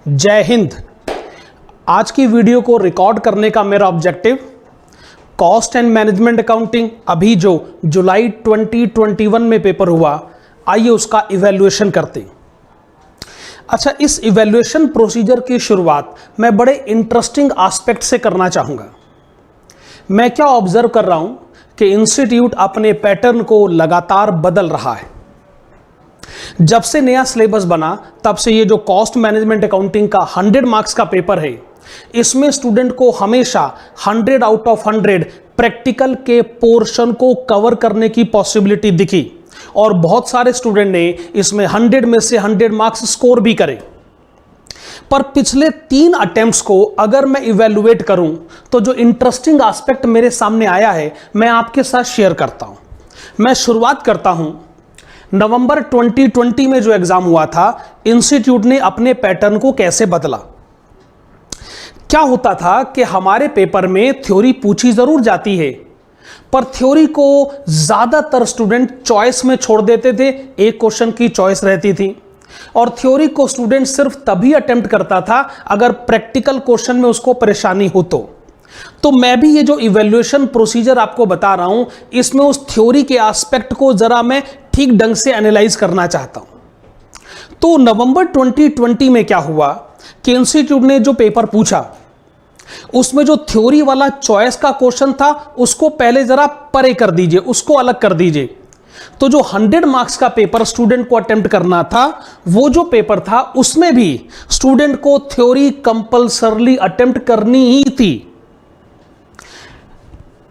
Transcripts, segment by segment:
जय हिंद। आज की वीडियो को रिकॉर्ड करने का मेरा objective cost and management accounting अभी जो जुलाई 2021 में पेपर हुआ, आइए उसका इवैल्यूएशन करते हैं। अच्छा, इस इवैल्यूएशन प्रोसीजर की शुरुआत मैं बड़े इंटरेस्टिंग एस्पेक्ट से करना चाहूँगा। मैं क्या ऑब्जर्व कर रहा हूँ कि इंस्टीट्यूट अपने पैटर्न को लगातार बदल रहा है। जब से नया सिलेबस बना तब से ये जो कॉस्ट मैनेजमेंट अकाउंटिंग का 100 मार्क्स का पेपर है, इसमें स्टूडेंट को हमेशा 100 आउट ऑफ 100 प्रैक्टिकल के पोर्शन को कवर करने की पॉसिबिलिटी दिखी और बहुत सारे स्टूडेंट ने इसमें 100 में से 100 मार्क्स स्कोर भी करे। पर पिछले 3 अटेम्प्ट्स को अगर मैं इवैल्यूएट करूं तो जो इंटरेस्टिंग एस्पेक्ट मेरे सामने आया है मैं आपके साथ शेयर करता हूं। मैं शुरुआत करता हूं नवंबर 2020 में जो एग्जाम हुआ था, इंस्टीट्यूट ने अपने पैटर्न को कैसे बदला। क्या होता था कि हमारे पेपर में थ्योरी पूछी जरूर जाती है, पर थ्योरी को ज्यादातर स्टूडेंट चॉइस में छोड़ देते थे। एक क्वेश्चन की चॉइस रहती थी और थ्योरी को स्टूडेंट सिर्फ तभी अटेम्प्ट करता था अगर प्रैक्टिकल क्वेश्चन में उसको परेशानी हो तो मैं भी ये जो इवैल्यूएशन प्रोसीजर आपको बता रहा हूं, इसमें उस थ्योरी के एस्पेक्ट को जरा मैं ठीक ढंग से एनालाइज करना चाहता हूं। तो नवंबर 2020 में क्या हुआ कि इंस्टीट्यूट ने जो पेपर पूछा उसमें जो थ्योरी वाला चॉइस का क्वेश्चन था उसको पहले जरा परे कर दीजिए, उसको अलग कर दीजिए। तो जो 100 मार्क्स का पेपर स्टूडेंट को अटेम्प्ट करना था, वो जो पेपर था उसमें भी स्टूडेंट को थ्योरी कंपल्सरली अटेम्प्ट करनी ही थी।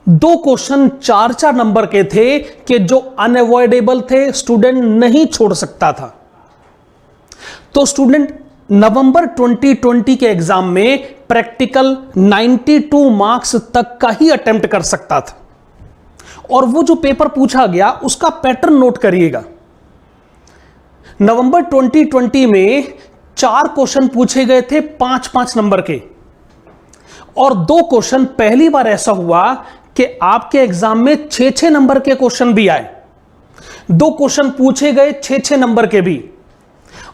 2 क्वेश्चन 4-4 नंबर के थे कि जो अनअवॉइडेबल थे, स्टूडेंट नहीं छोड़ सकता था। तो स्टूडेंट नवंबर 2020 के एग्जाम में प्रैक्टिकल 92 मार्क्स तक का ही अटेम्प्ट कर सकता था। और वो जो पेपर पूछा गया उसका पैटर्न नोट करिएगा। नवंबर 2020 में 4 क्वेश्चन पूछे गए थे 5-5 नंबर के, और 2 क्वेश्चन पहली बार ऐसा हुआ कि आपके एग्जाम में 6-6 नंबर के क्वेश्चन भी आए। 2 क्वेश्चन पूछे गए 6-6 नंबर के भी,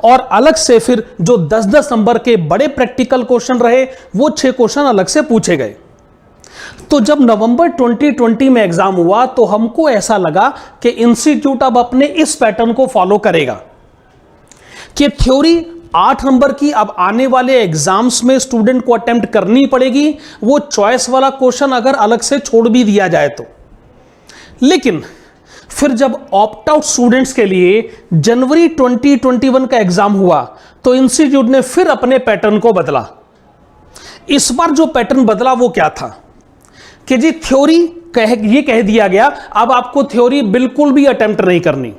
और अलग से फिर जो 10-10 नंबर के बड़े प्रैक्टिकल क्वेश्चन रहे वो 6 क्वेश्चन अलग से पूछे गए। तो जब नवंबर 2020 में एग्जाम हुआ तो हमको ऐसा लगा कि इंस्टीट्यूट अब अपने इस पैटर्न को फॉलो करेगा कि थ्योरी 8 नंबर की अब आने वाले एग्जाम्स में स्टूडेंट को अटेम्प्ट करनी पड़ेगी, वो चॉइस वाला क्वेश्चन अगर अलग से छोड़ भी दिया जाए तो। लेकिन फिर जब ऑप्ट आउट स्टूडेंट्स के लिए जनवरी 2021 का एग्जाम हुआ तो इंस्टीट्यूट ने फिर अपने पैटर्न को बदला। इस बार जो पैटर्न बदला वो क्या था कि जी थ्योरी ये कह दिया गया अब आपको थ्योरी बिल्कुल भी अटेम्प्ट नहीं करनी,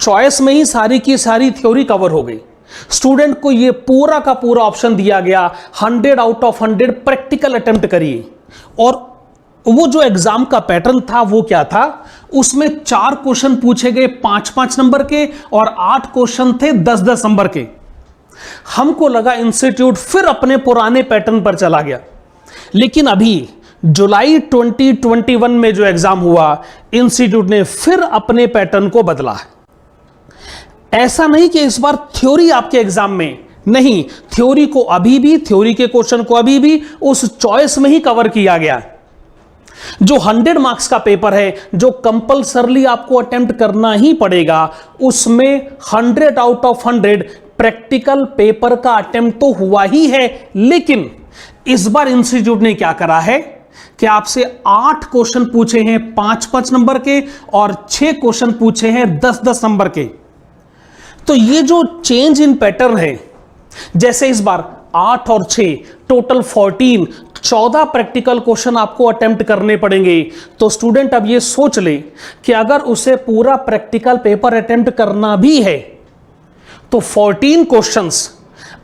चॉइस में ही सारी की सारी थ्योरी कवर हो गई। स्टूडेंट को ये पूरा का पूरा ऑप्शन दिया गया 100 आउट ऑफ 100 प्रैक्टिकल अटेम्प्ट करिए। और वो जो एग्जाम का पैटर्न था वो क्या था, उसमें 4 क्वेश्चन पूछे गए 5-5 नंबर के और 8 क्वेश्चन थे 10-10 नंबर के। हमको लगा इंस्टीट्यूट फिर अपने पुराने पैटर्न पर चला गया, लेकिन अभी जुलाई 2021 में जो एग्जाम हुआ, इंस्टीट्यूट ने फिर अपने पैटर्न को बदला है। ऐसा नहीं कि इस बार थ्योरी आपके एग्जाम में नहीं, थ्योरी को अभी भी, थ्योरी के क्वेश्चन को अभी भी उस चॉइस में ही कवर किया गया है। जो 100 मार्क्स का पेपर है, जो कंपल्सरली आपको अटेम्प्ट करना ही पड़ेगा, उसमें 100 आउट ऑफ 100 प्रैक्टिकल पेपर का अटेम्प्ट तो हुआ ही है। लेकिन इस बार इंस्टीट्यूट ने क्या करा है कि आपसे 8 क्वेश्चन पूछे हैं 5-5 नंबर के और 6 क्वेश्चन पूछे हैं 10-10 नंबर के। तो ये जो चेंज इन पैटर्न है, जैसे इस बार 8 और 6 टोटल 14 प्रैक्टिकल क्वेश्चन आपको अटेम्प्ट करने पड़ेंगे। तो स्टूडेंट अब ये सोच ले कि अगर उसे पूरा प्रैक्टिकल पेपर अटेम्प्ट करना भी है तो 14 क्वेश्चंस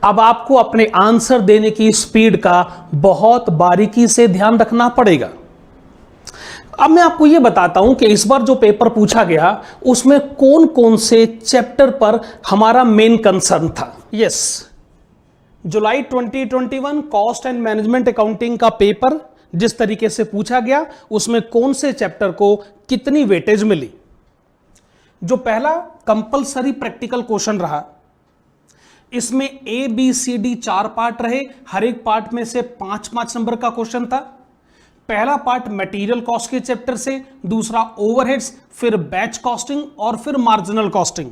अब आपको अपने आंसर देने की स्पीड का बहुत बारीकी से ध्यान रखना पड़ेगा। अब मैं आपको यह बताता हूं कि इस बार जो पेपर पूछा गया उसमें कौन कौन से चैप्टर पर हमारा मेन कंसर्न था। Yes, July 2021 cost and management accounting का पेपर जिस तरीके से पूछा गया उसमें कौन से चैप्टर को कितनी वेटेज मिली। जो पहला कंपल्सरी प्रैक्टिकल क्वेश्चन रहा, इसमें A B C D 4 part रहे, हर एक पार्ट में से 5-5 नंबर का क्वेश्चन था। पहला पार्ट मटेरियल कॉस्ट के चैप्टर से, दूसरा ओवरहेड्स, फिर बैच कॉस्टिंग और फिर मार्जिनल कॉस्टिंग।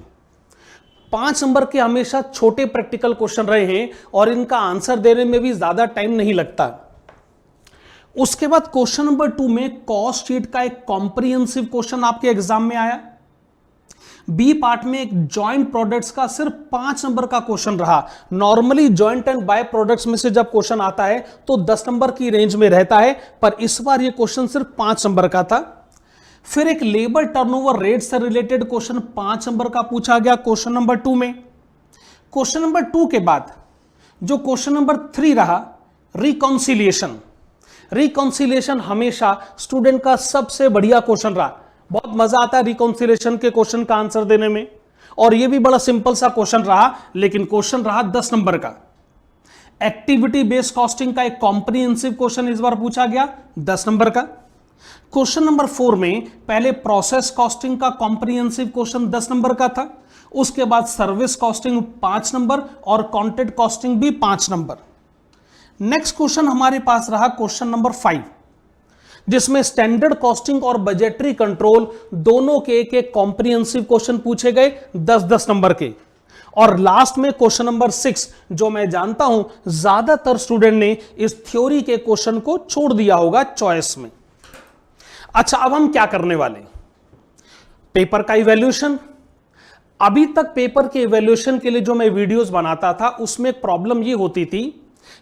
5 नंबर के हमेशा छोटे प्रैक्टिकल क्वेश्चन रहे हैं और इनका आंसर देने में भी ज्यादा टाइम नहीं लगता। उसके बाद क्वेश्चन नंबर 2 में कॉस्ट शीट का एक कॉम्प्रिहेंसिव क्वेश्चन आपके एग्जाम में आया। बी पार्ट में एक जॉइंट प्रोडक्ट्स का सिर्फ 5 नंबर का क्वेश्चन रहा। Normally joint and by products में से जब क्वेश्चन आता है तो 10 नंबर की रेंज में रहता है, पर इस बार यह क्वेश्चन सिर्फ 5 नंबर का था। फिर एक लेबर टर्नओवर रेट से रिलेटेड क्वेश्चन 5 नंबर का पूछा गया क्वेश्चन नंबर 2 में। क्वेश्चन नंबर 2 के बाद जो क्वेश्चन नंबर 3 रहा, रिकॉन्सिलिएशन। रिकॉन्सिलिएशन हमेशा स्टूडेंट का सबसे बढ़िया क्वेश्चन रहा। बहुत मजा आता है रिकॉन्सिलिएशन के क्वेश्चन का आंसर देने में, और यह भी बड़ा सिंपल सा क्वेश्चन रहा, लेकिन क्वेश्चन रहा 10 नंबर का। एक्टिविटी बेस्ड कॉस्टिंग का एक कॉम्प्रिहेंसिव क्वेश्चन इस बार पूछा गया 10 नंबर का। क्वेश्चन नंबर 4 में पहले प्रोसेस कॉस्टिंग का कॉम्प्रिहेंसिव क्वेश्चन 10 नंबर का था, उसके बाद सर्विस कॉस्टिंग 5 नंबर और कंटेंट कॉस्टिंग भी 5 नंबर। नेक्स्ट क्वेश्चन हमारे पास रहा क्वेश्चन नंबर 5, जिसमें स्टैंडर्ड कॉस्टिंग और बजटरी कंट्रोल दोनों के एक कॉम्प्रिहेंसिव क्वेश्चन पूछे गए 10-10 नंबर के। और लास्ट में क्वेश्चन नंबर 6, जो मैं जानता हूं ज्यादातर स्टूडेंट ने इस थ्योरी के क्वेश्चन को छोड़ दिया होगा चॉइस में। अच्छा, अब हम क्या करने वाले, पेपर का इवैल्यूएशन। अभी तक पेपर के इवैल्यूएशन के लिए जो मैं वीडियोस बनाता था उसमें प्रॉब्लम ये होती थी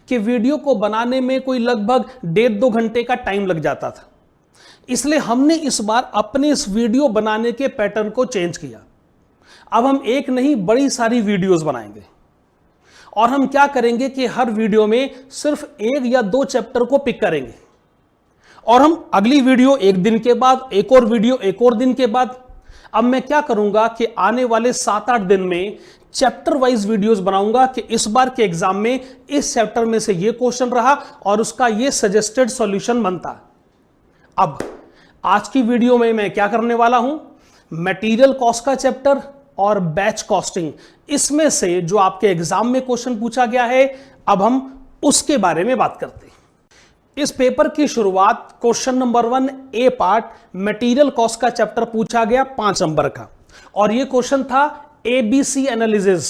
कि वीडियो को बनाने में कोई लगभग 1.5-2 घंटे का टाइम लग जाता था। इसलिए हमने इस बार अपने इस वीडियो बनाने के पैटर्न को चेंज किया। अब हम एक नहीं बड़ी सारी वीडियोस बनाएंगे, और हम क्या करेंगे कि हर वीडियो में सिर्फ 1 या 2 चैप्टर को पिक करेंगे, और हम अगली वीडियो 1 दिन के बाद, एक और वीडियो 1 और दिन के बाद। अब मैं क्या करूंगा कि आने वाले 7-8 दिन में चैप्टर वाइज वीडियोस बनाऊंगा कि इस बार के एग्जाम में इस चैप्टर में से ये क्वेश्चन रहा और उसका ये सजेस्टेड सॉल्यूशन बनता। अब आज की वीडियो में मैं क्या करने वाला हूं, मटेरियल कॉस्ट का चैप्टर और बैच कॉस्टिंग, इसमें से जो आपके एग्जाम में क्वेश्चन पूछा गया है, अब हम उसके बारे में बात करते हैं। इस पेपर की शुरुआत क्वेश्चन नंबर 1 ए पार्ट मटेरियल कॉस्ट का चैप्टर पूछा गया 5 नंबर का, और यह क्वेश्चन था एबीसी एनालिसिस।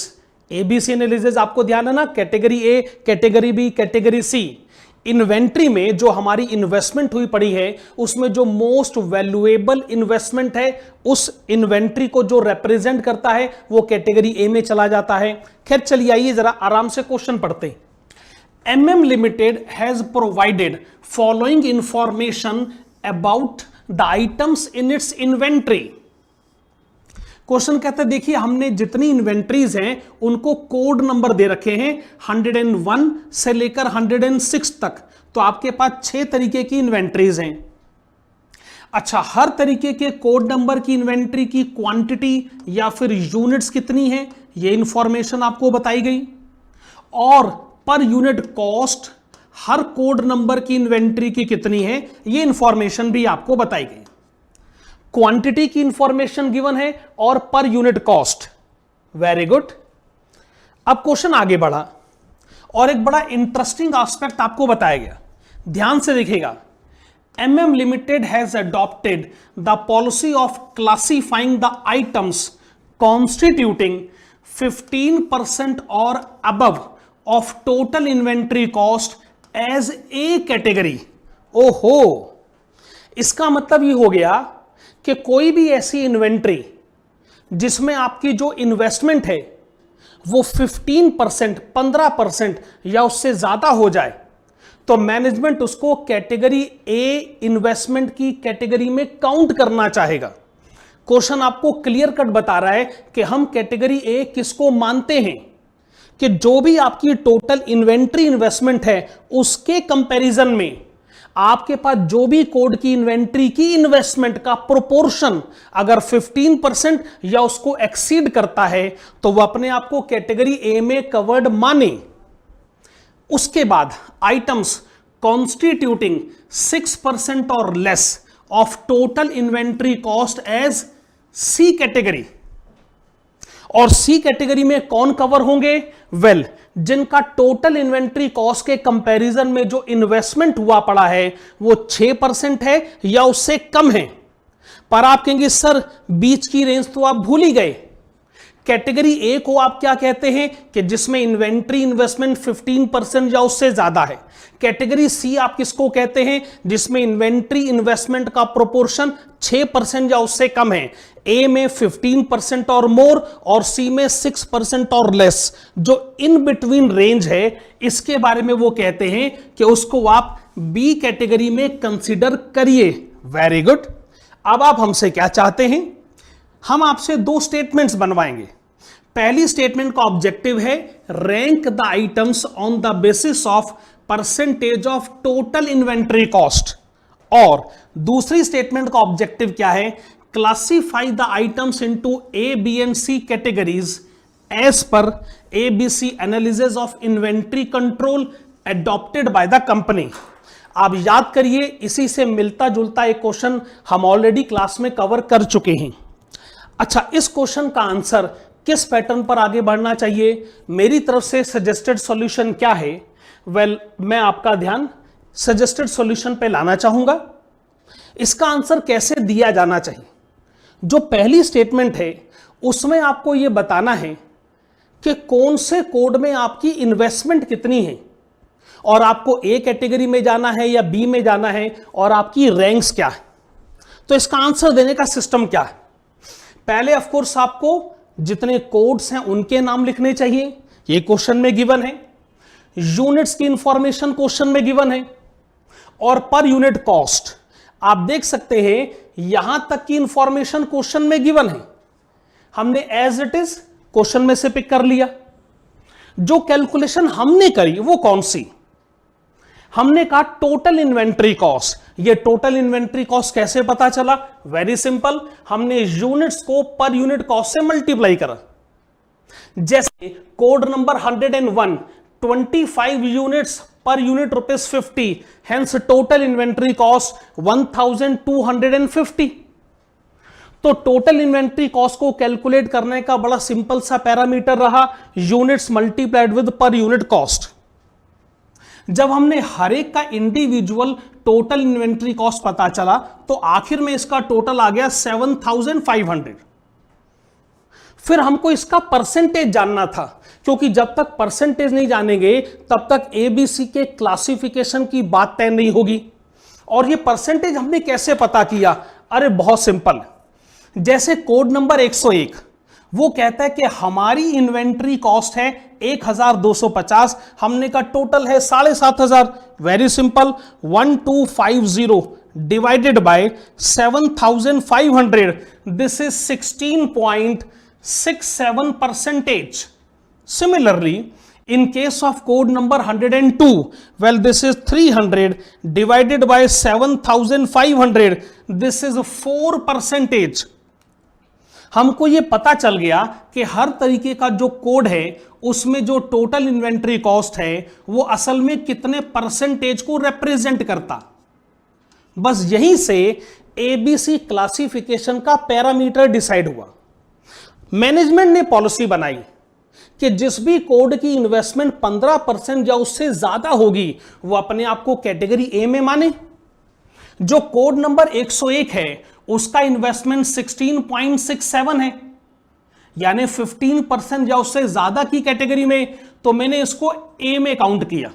एबीसी एनालिसिस आपको ध्यान है ना, category A, category B, category C. Inventory में जो हमारी इन्वेस्टमेंट हुई पड़ी है उसमें जो मोस्ट वैल्यूएबल इन्वेस्टमेंट है उस इन्वेंट्री को जो रिप्रेजेंट करता है वो कैटेगरी ए में चला जाता है। खैर चलिए आइए जरा आराम से क्वेश्चन पढ़ते हैं। MM Limited has provided following information about the items in its inventory. Question कहता है देखिए हमने जितनी इन्वेंट्रीज हैं उनको कोड नंबर दे रखे हैं 101 से लेकर 106 तक, तो आपके पास 6 तरीके की इन्वेंट्रीज हैं। अच्छा, हर तरीके के कोड नंबर की इन्वेंट्री की क्वांटिटी या फिर यूनिट्स कितनी है ये इंफॉर्मेशन आपको बताई गई, और पर यूनिट कॉस्ट हर कोड नंबर की इन्वेंट्री की कितनी है ये इंफॉर्मेशन भी आपको बताई गई। क्वांटिटी की इंफॉर्मेशन गिवन है और per unit cost. Very good. अब क्वेश्चन आगे बढ़ा और एक बड़ा इंटरेस्टिंग एस्पेक्ट आपको बताया गया, ध्यान से देखिएगा। MM Limited has adopted the policy of classifying the items constituting 15% or above of total inventory cost as a category। ओहो, इसका मतलब ये हो गया कि कोई भी ऐसी इन्वेंट्री जिसमें आपकी जो इन्वेस्टमेंट है वो 15%, 15% या उससे ज्यादा हो जाए तो मैनेजमेंट उसको कैटेगरी ए इन्वेस्टमेंट की कैटेगरी में काउंट करना चाहेगा। क्वेश्चन आपको क्लियर कट बता रहा है कि हम कैटेगरी ए किसको मानते हैं, कि जो भी आपकी टोटल इन्वेंट्री इन्वेस्टमेंट है उसके कंपैरिजन में आपके पास जो भी कोड की इन्वेंट्री की इन्वेस्टमेंट का प्रोपोर्शन अगर 15% या उसको एक्सीड करता है तो वह अपने आप को कैटेगरी ए में कवर्ड माने। उसके बाद आइटम्स कॉन्स्टिट्यूटिंग 6% और less of total inventory cost as C category. और सी कैटेगरी में कौन कवर होंगे? वेल, जिनका टोटल इन्वेंट्री कॉस्ट के कंपैरिजन में जो इन्वेस्टमेंट हुआ पड़ा है वो 6% है या उससे कम है। पर आप कहेंगे सर बीच की रेंज तो आप भूल ही गए। कैटेगरी ए को आप क्या कहते हैं कि जिसमें इन्वेंट्री इन्वेस्टमेंट 15% या उससे ज्यादा है। कैटेगरी सी आप किसको कहते हैं? जिसमें इन्वेंट्री इन्वेस्टमेंट का प्रोपोर्शन 6% या उससे कम है। ए में 15% और मोर और सी में 6% और लेस। जो इन बिटवीन रेंज है इसके बारे में वो कहते हैं कि उसको आप बी कैटेगरी में कंसीडर करिए। Very good. अब आप हमसे क्या चाहते हैं? हम आपसे दो स्टेटमेंट्स बनवाएंगे। पहली स्टेटमेंट का ऑब्जेक्टिव है rank the items on the basis of percentage of total inventory cost, और दूसरी स्टेटमेंट का ऑब्जेक्टिव क्या है? Classify the items into A, B and C categories as per ABC analysis of inventory control adopted by the company. आप याद करिए, इसी से मिलता जुलता एक क्वेश्चन हम ऑलरेडी क्लास में कवर कर चुके हैं। अच्छा, इस क्वेश्चन का आंसर किस पैटर्न पर आगे बढ़ना चाहिए? मेरी तरफ से सजेस्टेड सॉल्यूशन क्या है? वेल, मैं आपका ध्यान सजेस्टेड सॉल्यूशन पे लाना चाहूंगा। इसका आंसर कैसे दिया जाना चाहिए? जो पहली स्टेटमेंट है उसमें आपको यह बताना है कि कौन से कोड में आपकी इन्वेस्टमेंट कितनी है और आपको ए कैटेगरी में जाना है या बी में जाना है और आपकी रैंक्स क्या है। तो इसका आंसर देने का सिस्टम क्या है? पहले ऑफ कोर्स आपको जितने कोड्स हैं उनके नाम लिखने चाहिए, ये क्वेश्चन में गिवन है। यूनिट्स की इंफॉर्मेशन क्वेश्चन में गिवन है और पर यूनिट कॉस्ट आप देख सकते हैं यहां तक की इंफॉर्मेशन क्वेश्चन में गिवन है। हमने एज इट इज क्वेश्चन में से पिक कर लिया। जो कैलकुलेशन हमने करी वो कौन सी? हमने कहा टोटल इन्वेंट्री कॉस्ट। ये टोटल इन्वेंट्री कॉस्ट कैसे पता चला? वेरी सिंपल, हमने यूनिट्स को पर यूनिट कॉस्ट से मल्टीप्लाई करा। जैसे code number 101, 25 units per unit ₹50, hence total inventory cost 1250। तो टोटल इन्वेंट्री कॉस्ट को कैलकुलेट करने का बड़ा सिंपल सा पैरामीटर रहा units multiplied with per unit cost. जब हमने हर एक का इंडिविजुअल टोटल इन्वेंट्री कॉस्ट पता चला तो आखिर में इसका टोटल आ गया 7500। फिर हमको इसका परसेंटेज जानना था, क्योंकि जब तक परसेंटेज नहीं जानेंगे तब तक ABC के क्लासिफिकेशन की बात तय नहीं होगी। और ये परसेंटेज हमने कैसे पता किया? अरे बहुत सिंपल। जैसे कोड नंबर 101 वो कहता है कि हमारी इन्वेंट्री कॉस्ट है 1250, हमने का टोटल है 7500। Very simple, 1250 divided by 7500, this is 16.67%. Similarly, in case of code number 102, well, this is 300 divided by 7500, this is 4%. हमको ये पता चल गया कि हर तरीके का जो कोड है उसमें जो टोटल इन्वेंट्री कॉस्ट है वो असल में कितने परसेंटेज को रिप्रेजेंट करता। बस यहीं से ABC क्लासिफिकेशन का पैरामीटर डिसाइड हुआ। मैनेजमेंट ने पॉलिसी बनाई कि जिस भी कोड की इन्वेस्टमेंट 15% या उससे ज्यादा होगी वो अपने आप को कैटेगरी ए में माने। जो कोड नंबर 101 है उसका इन्वेस्टमेंट 16.67 है, यानी 15% या उससे ज्यादा की कैटेगरी में, तो मैंने इसको ए में काउंट किया।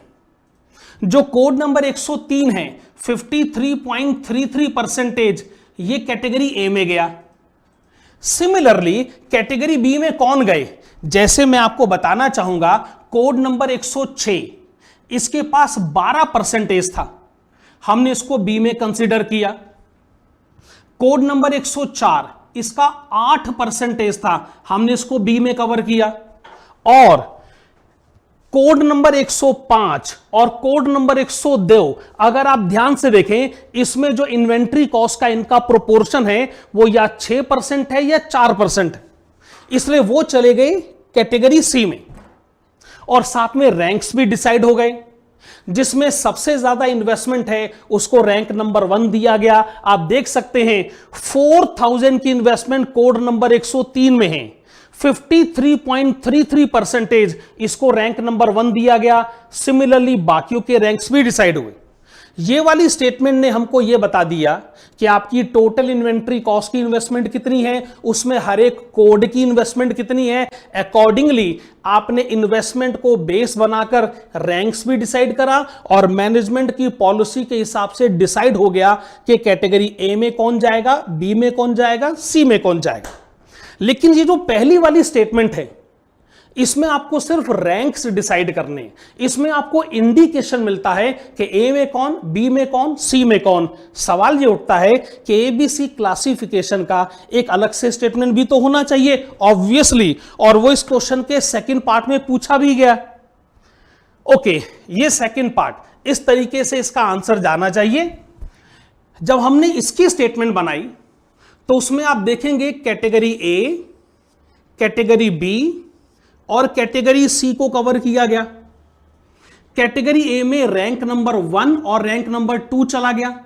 जो कोड नंबर 103 है 53.33%, ये कैटेगरी ए में गया। सिमिलरली कैटेगरी बी में कौन गए? जैसे मैं आपको बताना चाहूंगा, कोड नंबर 106 इसके पास 12% था, हमने इसको बी में कंसीडर किया। कोड नंबर 104 इसका 8% था, हमने इसको बी में कवर किया। और कोड नंबर 105 और कोड नंबर 102 अगर आप ध्यान से देखें इसमें जो इन्वेंट्री कॉस्ट का इनका प्रोपोर्शन है वो या 6% है या 4%, इसलिए वो चले गए कैटेगरी सी में। और साथ में रैंक्स भी डिसाइड हो गए, जिसमें सबसे ज्यादा इन्वेस्टमेंट है उसको रैंक नंबर 1 दिया गया। आप देख सकते हैं 4000 की इन्वेस्टमेंट कोड नंबर 103 में है, 53.33% इसको रैंक नंबर 1 दिया गया। सिमिलरली बाकियों के रैंक्स भी डिसाइड हुए। ये वाली स्टेटमेंट ने हमको ये बता दिया कि आपकी टोटल इन्वेंट्री कॉस्ट की इन्वेस्टमेंट कितनी है, उसमें हर एक कोड की इन्वेस्टमेंट कितनी है। अकॉर्डिंगली आपने इन्वेस्टमेंट को बेस बनाकर रैंक्स भी डिसाइड करा और मैनेजमेंट की पॉलिसी के हिसाब से डिसाइड हो गया कि कैटेगरी ए में कौन जाएगा, बी में कौन जाएगा, सी में कौन जाएगा। लेकिन ये जो पहली वाली स्टेटमेंट है इसमें आपको सिर्फ रैंक्स डिसाइड करने, इसमें आपको इंडिकेशन मिलता है कि ए में कौन, बी में कौन, सी में कौन। सवाल ये उठता है कि एबीसी क्लासिफिकेशन का एक अलग से स्टेटमेंट भी तो होना चाहिए ऑब्वियसली, और वो इस क्वेश्चन के सेकंड पार्ट में पूछा भी गया। ओके, ये सेकंड पार्ट इस तरीके से इसका आंसर जाना चाहिए। जब हमने इसकी स्टेटमेंट बनाई तो उसमें आप देखेंगे कैटेगरी ए, कैटेगरी बी और कैटेगरी सी को कवर किया गया। कैटेगरी ए में रैंक नंबर 1 और रैंक नंबर 2 चला गया।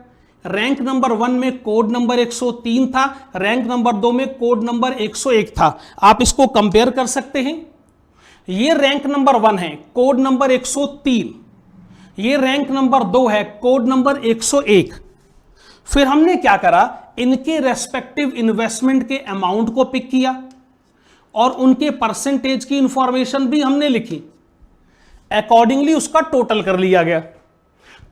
रैंक नंबर 1 में कोड नंबर 103 था, रैंक नंबर 2 में कोड नंबर 101 था। आप इसको कंपेयर कर सकते हैं। ये रैंक नंबर 1 है, कोड नंबर 103। ये रैंक नंबर 2 है, कोड नंबर 101। फिर हमने क्या करा, इनके रेस्पेक्टिव इन्वेस्टमेंट के अमाउंट को पिक किया और उनके परसेंटेज की इंफॉर्मेशन भी हमने लिखी। अकॉर्डिंगली उसका टोटल कर लिया गया।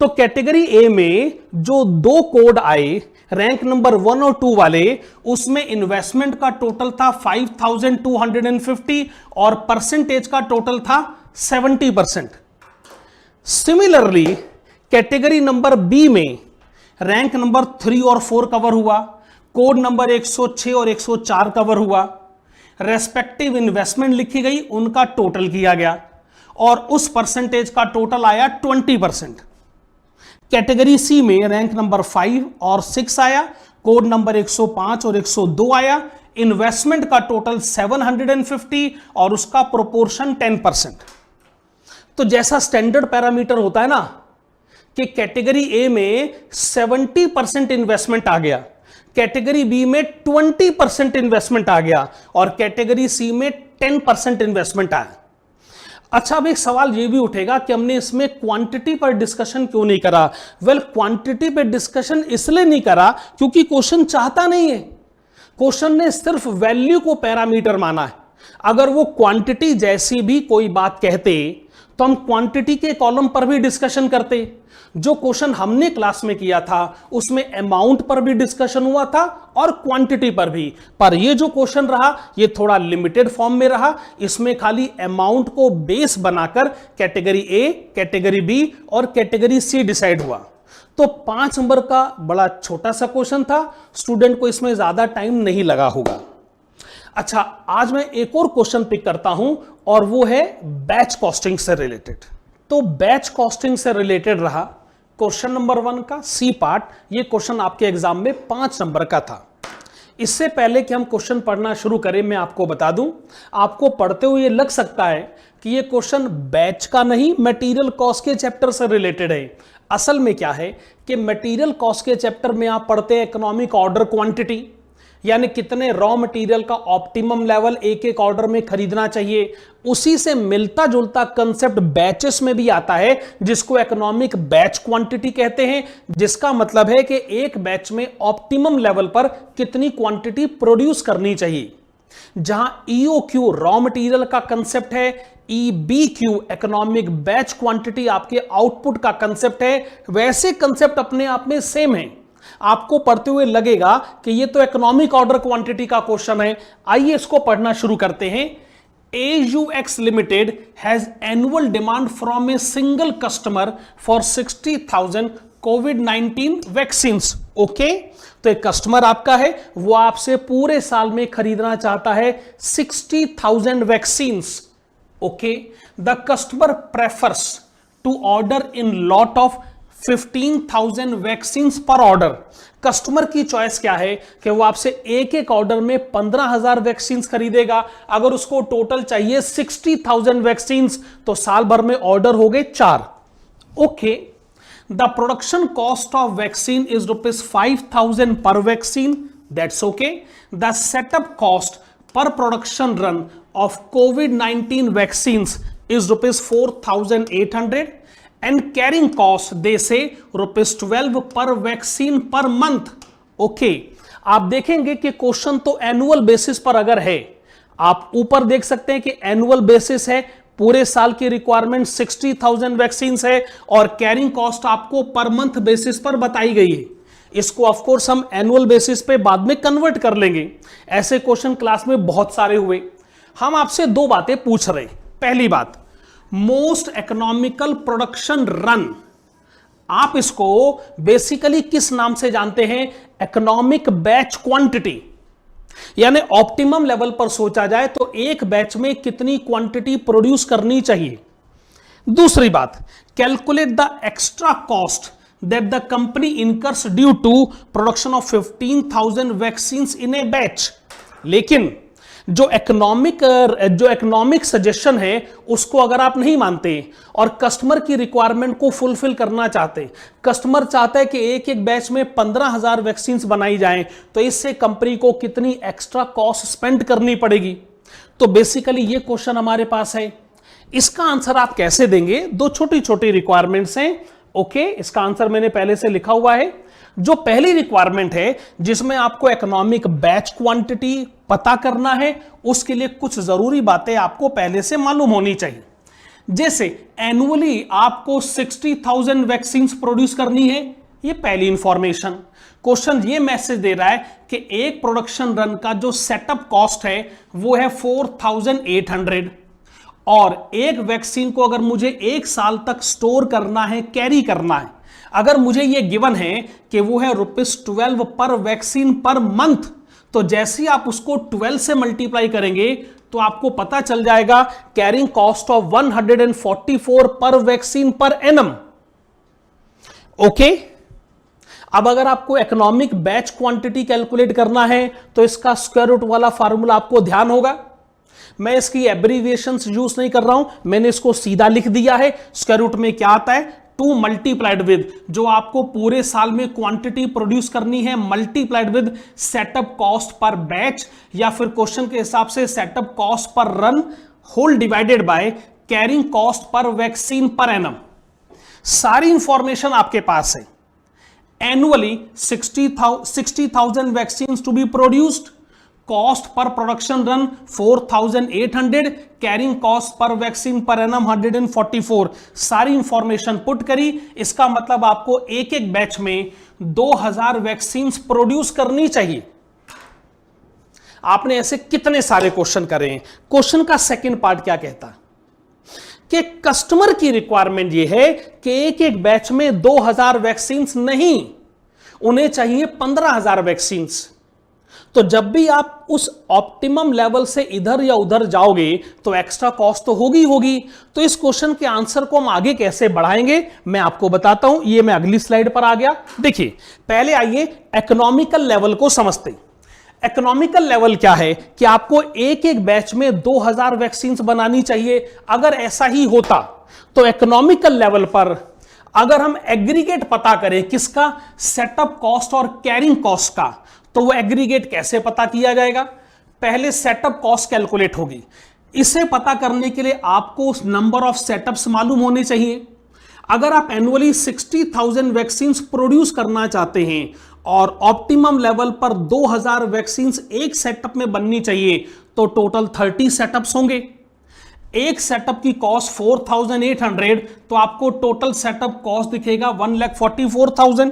तो कैटेगरी ए में जो 2 कोड आए रैंक नंबर 1 और 2 वाले, उसमें इन्वेस्टमेंट का टोटल था 5250 और परसेंटेज का टोटल था 70%। सिमिलरली कैटेगरी नंबर बी में रैंक नंबर 3 और 4 कवर हुआ, कोड नंबर 106 और 104 कवर हुआ, रेस्पेक्टिव इन्वेस्टमेंट लिखी गई, उनका टोटल किया गया और उस परसेंटेज का टोटल आया 20%। कैटेगरी सी में रैंक नंबर 5 और 6 आया, कोड नंबर 105 और 102 आया, इन्वेस्टमेंट का टोटल 750 और उसका प्रोपोर्शन 10%। तो जैसा स्टैंडर्ड पैरामीटर होता है ना कि कैटेगरी ए में 70% इन्वेस्टमेंट आ गया, कैटेगरी बी में 20% इन्वेस्टमेंट आ गया और कैटेगरी सी में 10% इन्वेस्टमेंट आया। अच्छा, अब एक सवाल यह भी उठेगा कि हमने इसमें क्वांटिटी पर डिस्कशन क्यों नहीं करा। वेल, क्वांटिटी पर डिस्कशन इसलिए नहीं करा क्योंकि क्वेश्चन चाहता नहीं है। क्वेश्चन ने सिर्फ वैल्यू को पैरामीटर माना है। अगर वो क्वांटिटी जैसी भी कोई बात कहते तो हम क्वांटिटी के कॉलम पर भी डिस्कशन करते। जो क्वेश्चन हमने क्लास में किया था उसमें अमाउंट पर भी डिस्कशन हुआ था और क्वांटिटी पर भी, पर ये जो क्वेश्चन रहा ये थोड़ा लिमिटेड फॉर्म में रहा। इसमें खाली अमाउंट को बेस बनाकर कैटेगरी ए, कैटेगरी बी और कैटेगरी सी डिसाइड हुआ। तो 5 नंबर का बड़ा छोटा सा क्वेश्चन था, स्टूडेंट को इसमें ज्यादा टाइम नहीं लगा होगा। अच्छा, आज मैं एक और क्वेश्चन पिक करता हूं और वो है बैच कॉस्टिंग से रिलेटेड। तो बैच कॉस्टिंग से रिलेटेड रहा क्वेश्चन नंबर 1 का सी पार्ट। ये क्वेश्चन आपके एग्जाम में 5 नंबर का था। इससे पहले कि हम क्वेश्चन पढ़ना शुरू करें, मैं आपको बता दूं, आपको पढ़ते हुए लग सकता है कि ये क्वेश्चन बैच का नहीं, मटेरियल कॉस्ट के चैप्टर से रिलेटेड है। असल में क्या है कि मटेरियल कॉस्ट के चैप्टर में आप पढ़ते हैं इकोनॉमिक ऑर्डर क्वांटिटी, यानी कितने रॉ मटेरियल का ऑप्टिमम लेवल एक एक ऑर्डर में खरीदना चाहिए। उसी से मिलता जुलता कंसेप्ट बैचेस में भी आता है जिसको इकोनॉमिक बैच क्वांटिटी कहते हैं, जिसका मतलब है कि एक बैच में ऑप्टिमम लेवल पर कितनी क्वांटिटी प्रोड्यूस करनी चाहिए। जहां ईओक्यू रॉ मटेरियल का कंसेप्ट है, ईबीक्यू इकोनॉमिक बैच क्वांटिटी आपके आउटपुट का कंसेप्ट है। वैसे कंसेप्ट अपने आप में सेम है। आपको पढ़ते हुए लगेगा कि ये तो इकोनॉमिक ऑर्डर क्वांटिटी का क्वेश्चन है। आइए इसको पढ़ना शुरू करते हैं। AUX Limited has annual demand from a single customer for 60,000 COVID-19 vaccines. Okay, तो एक कस्टमर आपका है, वो आपसे पूरे साल में खरीदना चाहता है 60,000 vaccines. Okay, the customer prefers to order in lot of 15,000 vaccines per order. Customer की चॉइस क्या है कि वो आपसे एक एक ऑर्डर में 15,000 वैक्सीन्स खरीदेगा। अगर उसको टोटल चाहिए 60,000 वैक्सीन्स तो साल भर में ऑर्डर हो गए 4। Okay, the production cost of vaccine is ₹5,000 पर vaccine, that's okay. The setup cost per production run of COVID-19 vaccines is rupees 4,800 and carrying cost they say rupees 12 per vaccine per month. Okay, आप देखेंगे कि question तो annual basis पर अगर है, आप ऊपर देख सकते हैं कि एनुअल बेसिस है, पूरे साल की रिक्वायरमेंट 60,000 वैक्सीन है और कैरिंग कॉस्ट आपको पर मंथ बेसिस पर बताई गई है। इसको ऑफ कोर्स हम एनुअल बेसिस पे बाद में कन्वर्ट कर लेंगे। ऐसे क्वेश्चन क्लास में बहुत सारे हुए। हम आपसे दो बातें पूछ रहे। पहली बात, मोस्ट इकोनॉमिकल प्रोडक्शन रन, आप इसको बेसिकली किस नाम से जानते हैं? इकोनॉमिक बैच क्वांटिटी, यानी ऑप्टिमम लेवल पर सोचा जाए तो एक बैच में कितनी क्वांटिटी प्रोड्यूस करनी चाहिए। दूसरी बात, calculate the extra cost that the company incurs due to production of 15,000 vaccines in a batch. लेकिन जो इकोनॉमिक सजेशन है उसको अगर आप नहीं मानते और कस्टमर की रिक्वायरमेंट को फुलफिल करना चाहते, कस्टमर चाहता है कि एक एक बैच में 15,000 वैक्सीन बनाई जाएं, तो इससे कंपनी को कितनी एक्स्ट्रा कॉस्ट स्पेंड करनी पड़ेगी। तो बेसिकली ये क्वेश्चन हमारे पास है। इसका आंसर आप कैसे देंगे? दो छोटी छोटी रिक्वायरमेंट्स हैं। ओके, इसका आंसर मैंने पहले से लिखा हुआ है। जो पहली रिक्वायरमेंट है जिसमें आपको इकोनॉमिक बैच क्वांटिटी पता करना है, उसके लिए कुछ जरूरी बातें आपको पहले से मालूम होनी चाहिए। जैसे एनुअली आपको 60,000 वैक्सीन प्रोड्यूस करनी है, ये पहली इंफॉर्मेशन। क्वेश्चन ये मैसेज दे रहा है कि एक प्रोडक्शन रन का जो सेटअप कॉस्ट है वो है 4,800 और एक वैक्सीन को अगर मुझे एक साल तक स्टोर करना है, कैरी करना है, अगर मुझे ये गिवन है कि वो है ₹12 पर वैक्सीन पर मंथ, तो जैसे ही आप उसको 12 से मल्टीप्लाई करेंगे तो आपको पता चल जाएगा कैरिंग कॉस्ट ऑफ 144 पर वैक्सीन पर एनम। ओके, अब अगर आपको इकोनॉमिक बैच क्वांटिटी कैलकुलेट करना है तो इसका स्क्वायर रूट वाला फार्मूला आपको ध्यान होगा। मैं इसकी एब्रीविएशंस यूज नहीं कर रहा हूं, मैंने इसको सीधा लिख दिया है। स्क्वायर रूट में क्या आता है? 2 मल्टीप्लाइड विद जो आपको पूरे साल में क्वांटिटी प्रोड्यूस करनी है, multiplied with setup cost per batch, या फिर क्वेश्चन के हिसाब से setup cost per run whole divided by carrying cost per vaccine per annum. सारी इंफॉर्मेशन आपके पास है। Annually 60,000 vaccine to be produced, cost per production run 4,800, carrying cost per vaccine per annum 144। सारी इंफॉर्मेशन पुट करी। इसका मतलब आपको एक एक बैच में 2,000 वैक्सीन प्रोड्यूस करनी चाहिए। आपने ऐसे कितने सारे क्वेश्चन करे हैं। क्वेश्चन का सेकंड पार्ट क्या कहता है कि कस्टमर की रिक्वायरमेंट ये है कि एक एक बैच में 2,000 वैक्सीन नहीं, उन्हें चाहिए 15,000 वैक्सीन। तो जब भी आप उस ऑप्टिमम लेवल से इधर या उधर जाओगे तो एक्स्ट्रा कॉस्ट तो होगी। तो इस क्वेश्चन के आंसर को हम आगे कैसे बढ़ाएंगे मैं आपको बताता हूं। ये मैं अगली स्लाइड पर आ गया। देखिए, पहले आइए इकोनॉमिकल लेवल को समझते हैं। इकोनॉमिकल लेवल क्या है कि आपको एक एक बैच में 2,000 वैक्सीन बनानी चाहिए। अगर ऐसा ही होता तो इकोनॉमिकल लेवल पर अगर हम एग्रीगेट पता करें किसका, सेटअप कॉस्ट और कैरिंग कॉस्ट का, तो वो एग्रीगेट कैसे पता किया जाएगा? पहले सेटअप कॉस्ट कैलकुलेट होगी। इसे पता करने के लिए आपको नंबर ऑफ सेटअप्स मालूम होने चाहिए। अगर आप एनुअली 60,000 वैक्सीन प्रोड्यूस करना चाहते हैं और ऑप्टिमम लेवल पर 2,000 वैक्सीन एक सेटअप में बननी चाहिए, तो टोटल 30 सेटअप्स होंगे। एक सेटअप की कॉस्ट 4,800, तो आपको टोटल सेटअप कॉस्ट दिखेगा 1,44,000।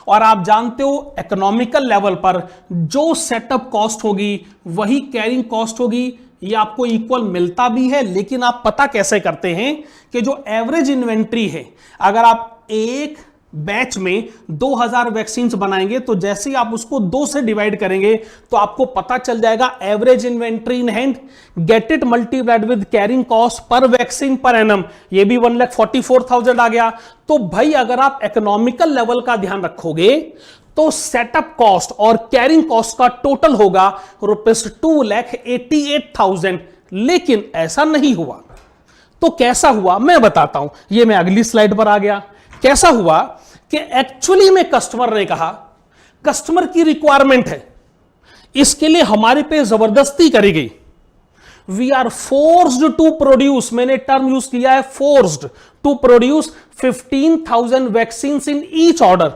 और आप जानते हो इकोनॉमिकल लेवल पर जो सेटअप कॉस्ट होगी वही कैरिंग कॉस्ट होगी। ये आपको इक्वल मिलता भी है, लेकिन आप पता कैसे करते हैं कि जो एवरेज इन्वेंट्री है, अगर आप एक बैच में 2,000 वैक्सीन बनाएंगे तो जैसे ही आप उसको 2 से डिवाइड करेंगे तो आपको पता चल जाएगा average inventory in hand, get it multiplied with carrying cost per vaccine per annum, ये भी 1,44,000 आ गया। तो भाई अगर आप इकोनॉमिकल लेवल का ध्यान रखोगे तो सेटअप कॉस्ट और कैरिंग कॉस्ट का टोटल होगा ₹2,88,000। लेकिन ऐसा नहीं हुआ। तो कैसा हुआ मैं बताता हूं। ये मैं अगली स्लाइड पर आ गया। कैसा हुआ कि एक्चुअली में कस्टमर ने कहा, कस्टमर की रिक्वायरमेंट है इसके लिए हमारे पे जबरदस्ती करी गई। We are forced to produce, मैंने टर्म यूज किया है forced to produce 15,000 vaccine in each order.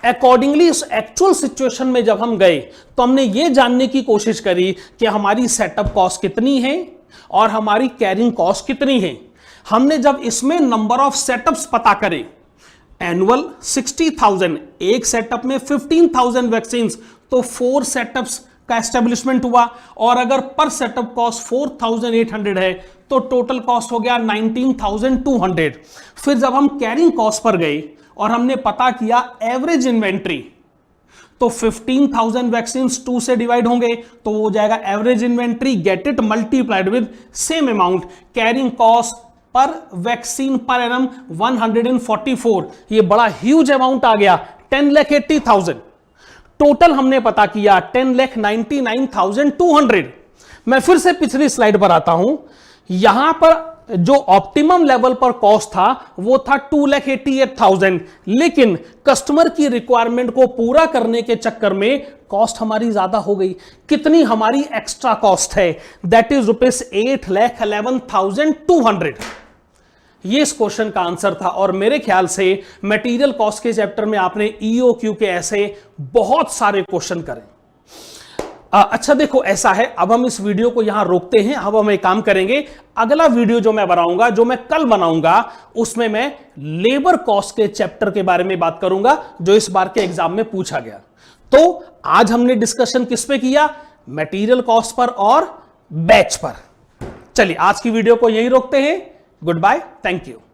Accordingly इस एक्चुअल सिचुएशन में जब हम गए तो हमने ये जानने की कोशिश करी कि हमारी सेटअप कॉस्ट कितनी है और हमारी कैरिंग कॉस्ट कितनी है। हमने जब इसमें नंबर ऑफ सेटअप्स पता करे, एनुअल 60,000, एक सेटअप में 15,000 वैक्सीन, तो 4 सेटअप्स का एस्टेब्लिशमेंट हुआ। और अगर पर सेटअप कॉस्ट 4,800 है तो टोटल कॉस्ट हो गया 19,200। फिर जब हम कैरिंग कॉस्ट पर गए और हमने पता किया एवरेज इन्वेंट्री, तो 15,000 वैक्सीन 2 से डिवाइड होंगे तो वो हो जाएगा average inventory, get it multiplied with same amount, carrying cost per vaccine per annum 144। ये बड़ा ह्यूज अमाउंट आ गया, 10,80,000। टोटल हमने पता किया 10,99,200। मैं फिर से पिछली स्लाइड पर आता हूं। यहां पर जो ऑप्टिमम लेवल पर कॉस्ट था वो था 2,88,000, लेकिन कस्टमर की रिक्वायरमेंट को पूरा करने के चक्कर में कॉस्ट हमारी ज्यादा हो गई। कितनी हमारी एक्स्ट्रा कॉस्ट है? That is ₹8,11,200। ये इस क्वेश्चन का आंसर था। और मेरे ख्याल से मटेरियल कॉस्ट के चैप्टर में आपने ईओक्यू के ऐसे बहुत सारे क्वेश्चन करें। अच्छा देखो, ऐसा है, अब हम इस वीडियो को यहां रोकते हैं। अब हम एक काम करेंगे, अगला वीडियो जो मैं बनाऊंगा, जो मैं कल बनाऊंगा, उसमें मैं लेबर कॉस्ट के चैप्टर के बारे में बात करूंगा जो इस बार के एग्जाम में पूछा गया। तो आज हमने डिस्कशन किस पे किया? मटेरियल कॉस्ट पर और बैच पर। चलिए आज की वीडियो को यहीं रोकते हैं। Good bye, thank you.